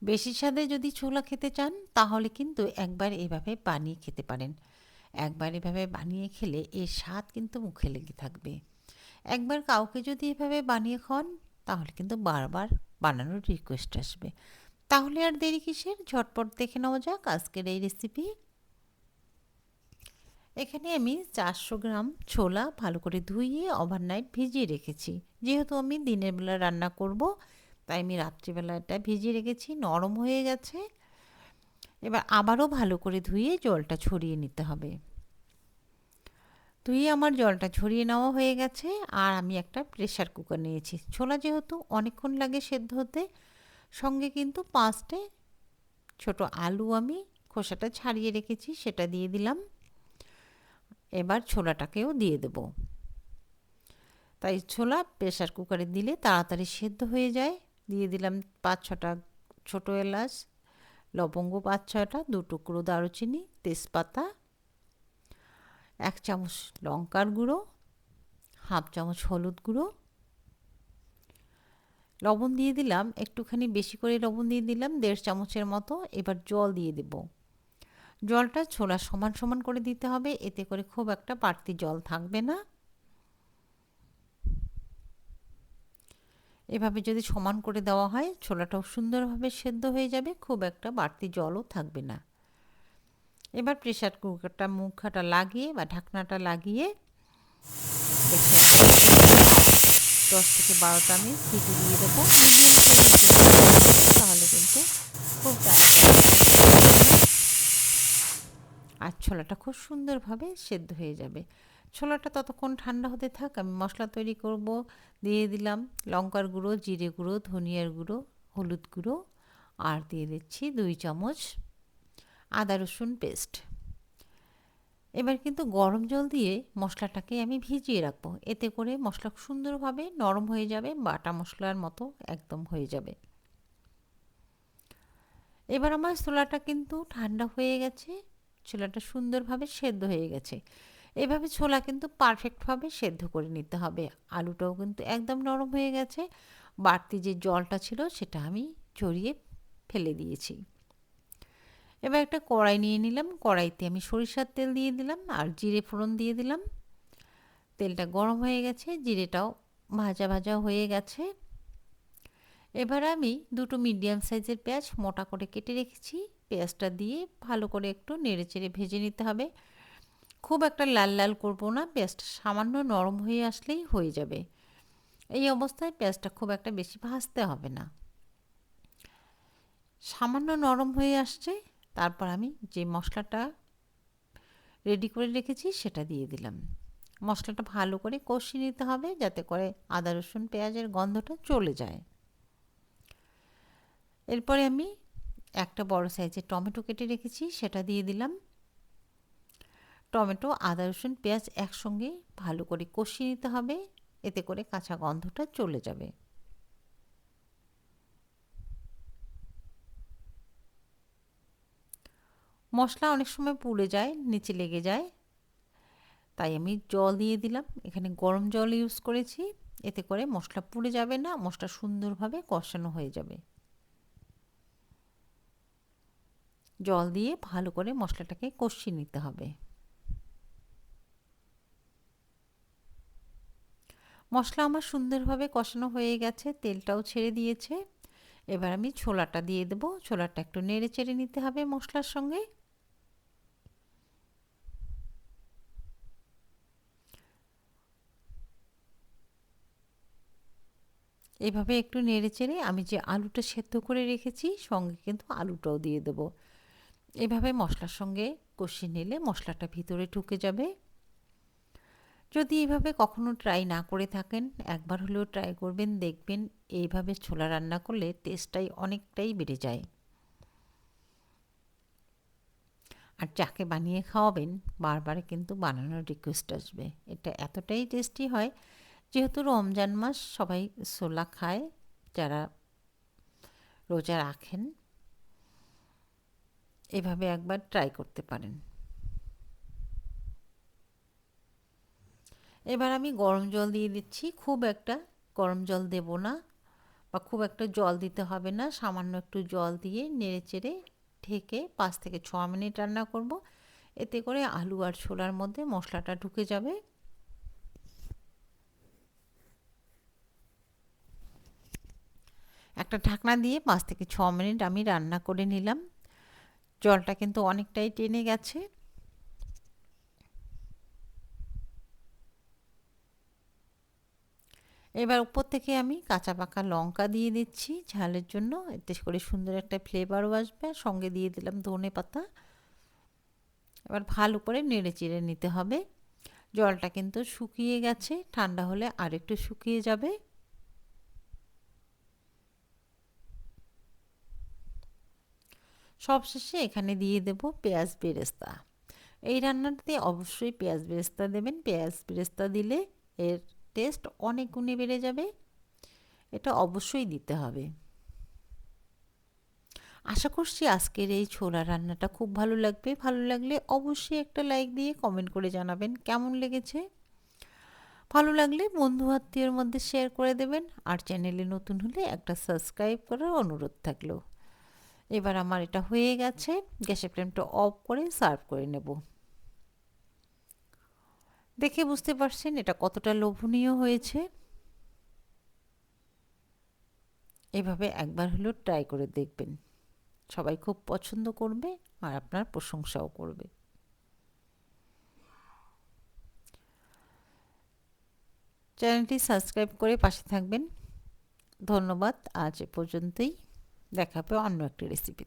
বেশি স্বাদে যদি ছোলা খেতে চান তাহলে কিন্তু একবার এভাবে বানিয়ে খেতে পারেন। একবার এভাবে বানিয়ে খেলে এর স্বাদ কিন্তু মুখে লেগে থাকবে। একবার কাউকে যদি এভাবে বানিয়ে খাওয়ান তাহলে কিন্তু বারবার বানানোর রিকোয়েস্ট আসবে। তাহলে আর দেরি কিসের, ঝটপট দেখে নেওয়া যাক আজকের এই রেসিপি। এখানে আমি 400 গ্রাম ছোলা ভালো করে ধুইয়ে ওভারনাইট ভিজিয়ে রেখেছি। যেহেতু আমি দিনের বেলা রান্না করব তাই আমি রাত্রিবেলা এটা ভিজিয়ে রেখেছি, নরম হয়ে গেছে। এবার আবারও ভালো করে ধুয়ে জলটা ছড়িয়ে নিতে হবে। ধুয়ে আমার জলটা ঝরিয়ে নেওয়া হয়ে গেছে। আর আমি একটা প্রেসার কুকার নিয়েছি। ছোলা যেহেতু অনেকক্ষণ লাগে সেদ্ধ হতে, সঙ্গে কিন্তু 5টে ছোট আলু আমি খোসাটা ছাড়িয়ে রেখেছি, সেটা দিয়ে দিলাম। এবার ছোলাটাকেও দিয়ে দেব। তাই ছোলা প্রেসার কুকারে দিলে তাড়াতাড়ি সেদ্ধ হয়ে যায়। দিয়ে দিলাম 5-6টা ছোট এলাচ, লবঙ্গ 5-6টা, 2 টুকরো দারুচিনি, তেজপাতা, 1 চামচ লঙ্কার গুঁড়ো, হাফ চামচ হলুদ গুঁড়ো, লবণ দিয়ে দিলাম একটুখানি বেশি করে, লবণ দিয়ে দিলাম 1.5 চামচের মতো। এবার জল দিয়ে দেব। জলটা ছোলা সমান সমান করে দিতে হবে, এতে করে খুব একটা বাড়তি জল থাকবে না। এভাবে যদি সমান করে দেওয়া হয় ছোলাটাও সুন্দরভাবে সেদ্ধ হয়ে যাবে, খুব একটা বাড়তি জলও থাকবে না। এবার প্রেসার কুকারটা মুখটা লাগিয়ে বা ঢাকনাটা লাগিয়ে দেখে 10 থেকে 12টা আমি সিটি দিয়ে দেবো। মিডিয়াম ফ্লেমে তাহলে কিন্তু খুব আর ছোলাটা খুব সুন্দরভাবে সেদ্ধ হয়ে যাবে। ছোলাটা ততক্ষণ ঠান্ডা হতে থাক, আমি মশলা তৈরি করব। দিয়ে দিলাম লঙ্কার গুঁড়ো, জিরে গুঁড়ো, ধনিয়ার গুঁড়ো, হলুদ গুঁড়ো, আর দিয়ে দিচ্ছি 2 চামচ আদা রসুন পেস্ট। এবার কিন্তু গরম জল দিয়ে মশলাটাকে আমি ভিজিয়ে রাখবো, এতে করে মশলা সুন্দরভাবে নরম হয়ে যাবে, বাটা মশলার মতো একদম হয়ে যাবে। এবার আমার ছোলাটা কিন্তু ঠান্ডা হয়ে গেছে, ছোলাটা সুন্দরভাবে সেদ্ধ হয়ে গেছে। এভাবে ছোলা কিন্তু পারফেক্টভাবে সেদ্ধ করে নিতে হবে। আলুটাও কিন্তু একদম নরম হয়ে গেছে। বাড়তি যে জলটা ছিল সেটা আমি ঝরিয়ে ফেলে দিয়েছি। এবার একটা কড়াই নিয়ে নিলাম, কড়াইতে আমি সরিষার তেল দিয়ে দিলাম আর জিরে ফোড়ন দিয়ে দিলাম। তেলটা গরম হয়ে গেছে, জিরেটাও ভাজা ভাজা হয়ে গেছে। এবার আমি 2টো মিডিয়াম সাইজের পেঁয়াজ মোটা করে কেটে রেখেছি, পেঁয়াজটা দিয়ে ভালো করে একটু নেড়েচেড়ে ভেজে নিতে হবে। খুব একটা লাল লাল করব না, পেঁয়াজটা সামান্য নরম হয়ে আসলেই হয়ে যাবে। এই অবস্থায় পেঁয়াজটা খুব একটা বেশি ভাজতে হবে না। সামান্য নরম হয়ে আসছে, তারপর আমি যে মশলাটা রেডি করে রেখেছি সেটা দিয়ে দিলাম। মশলাটা ভালো করে কষিয়ে নিতে হবে যাতে করে আদা রসুন পেঁয়াজের গন্ধটা চলে যায়। এরপরে আমি একটা বড় সাইজের টমেটো কেটে রেখেছি, সেটা দিয়ে দিলাম। টমেটো, আদা রসুন পেঁয়াজ একসঙ্গে ভালো করে কষিয়ে নিতে হবে, এতে করে কাঁচা গন্ধটা চলে যাবে। মশলা অনেক সময় পুড়ে যায়, নিচে লেগে যায়, তাই আমি জল দিয়ে দিলাম। এখানে গরম জল ইউজ করেছি, এতে করে মশলা পুড়ে যাবে না, মশলা সুন্দরভাবে কষানো হয়ে যাবে। জল দিয়ে ভালো করে মশলাটাকে কষিয়ে নিতে হবে। মশলা আমার সুন্দরভাবে কষানো হয়ে গেছে, তেলটাও ছেড়ে দিয়েছে। এবার আমি ছোলাটা দিয়ে দেবো। ছোলাটা একটু নেড়ে চেড়ে নিতে হবে মশলার সঙ্গে। এভাবে একটু নেড়ে চেড়ে আমি যে আলুটা সেদ্ধ করে রেখেছি সঙ্গে কিন্তু আলুটাও দিয়ে দেবো। এভাবে মশলার সঙ্গে কষিয়ে নিলে মশলাটা ভিতরে ঢুকে যাবে। যদি এইভাবে কখনো ট্রাই না করে থাকেন, একবার হলেও ট্রাই করবেন, দেখবেন এইভাবে ছোলা রান্না করলে টেস্টটাই অনেকটাই বেড়ে যায়। আর যাকে বানিয়ে খাওয়াবেন বারবার কিন্তু বানানোর রিকোয়েস্ট আসবে। এটা এতটাই টেস্টি হয়, যেহেতু রমজান মাস সবাই ছোলা খায়, যারা রোজা রাখেন এভাবে একবার ট্রাই করতে পারেন। এবার আমি গরম জল দিয়ে দিচ্ছি, খুব একটা গরম জল দেব না, বা খুব একটা জল দিতে হবে না, সামান্য একটু জল দিয়ে নেড়েচেড়ে ঢেকে 5 থেকে 6 মিনিট রান্না করব। এতে করে আলু আর ছোলার মধ্যে মশলাটা ঢুকে যাবে। একটা ঢাকনা দিয়ে 5 থেকে 6 মিনিট আমি রান্না করে নিলাম। জলটা কিন্তু অনেকটাই টেনে গেছে। এবার উপর থেকে আমি কাঁচা পাকা লঙ্কা দিয়ে দিচ্ছি ঝালের জন্য, এতে করে সুন্দর একটা ফ্লেভারও আসবে। সঙ্গে দিয়ে দিলাম ধনেপাতা। এবার ভালো করে নেড়ে চেড়ে নিতে হবে। জলটা কিন্তু শুকিয়ে গেছে, ঠান্ডা হলে আর একটু শুকিয়ে যাবে। সবশেষে এখানে দিয়ে দেব পেঁয়াজ বেরেস্তা। এই রান্নাটাতে অবশ্যই পেঁয়াজ বেরেস্তা দেবেন। পেঁয়াজ বেরেস্তা দিলে এর টেস্ট অনেক গুণে বেড়ে যাবে। এটা অবশ্যই দিতে হবে। আশা করছি আজকের এই ছোলা রান্নাটা খুব ভালো লাগবে। ভালো লাগলে অবশ্যই একটা লাইক দিয়ে কমেন্ট করে জানাবেন কেমন লেগেছে। ভালো লাগলে বন্ধু আত্মীয়ের মধ্যে শেয়ার করে দেবেন। আর চ্যানেলে নতুন হলে একটা সাবস্ক্রাইব করার অনুরোধ থাকলো। এবার আমার এটা হয়ে গেছে। গ্যাসের ফ্লেমটা অফ করে সার্ভ করে নেব। দেখে বুঝতে পারছেন এটা কতটা লোভনীয় হয়েছে। এভাবে একবার হলেও ট্রাই করে দেখবেন। সবাই খুব পছন্দ করবে আর আপনার প্রশংসাও করবে। চ্যানেলটি সাবস্ক্রাইব করে পাশে থাকবেন। ধন্যবাদ। আজ এ পর্যন্তই। দেখা হবে অন্য একটি রেসিপি।